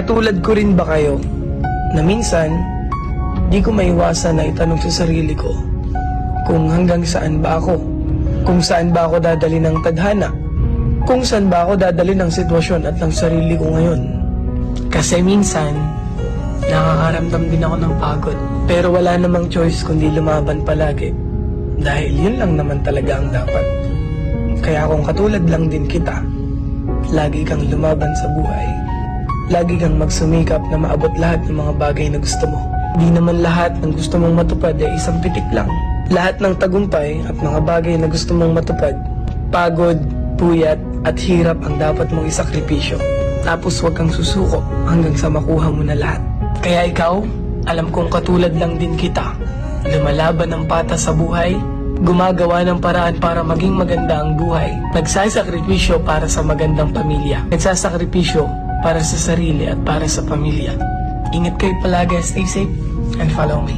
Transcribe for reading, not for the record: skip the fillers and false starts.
Katulad ko rin ba kayo na minsan di ko maiwasan na itanong sa sarili ko kung hanggang saan ba ako, kung saan ba ako dadali ng tadhana, kung saan ba ako dadali ng sitwasyon at ng sarili ko ngayon. Kasi minsan nakakaramdam din ako ng pagod, pero wala namang choice kundi lumaban palagi dahil yun lang naman talaga ang dapat. Kaya kung katulad lang din kita, lagi kang lumaban sa buhay, lagi kang magsumikap na maabot lahat ng mga bagay na gusto mo. Di naman lahat ng gusto mong matupad ay isang pitik lang. Lahat ng tagumpay at mga bagay na gusto mong matupad, pagod, puyat at hirap ang dapat mong isakripisyo. Tapos huwag kang susuko hanggang sa makuha mo na lahat. Kaya ikaw, alam kong katulad lang din kita, lumalaban ng patas sa buhay, gumagawa ng paraan para maging maganda ang buhay, nagsasakripisyo para sa magandang pamilya, nagsasakripisyo para sa sarili at para sa pamilya. Ingat kayo palagi, stay safe, and follow me.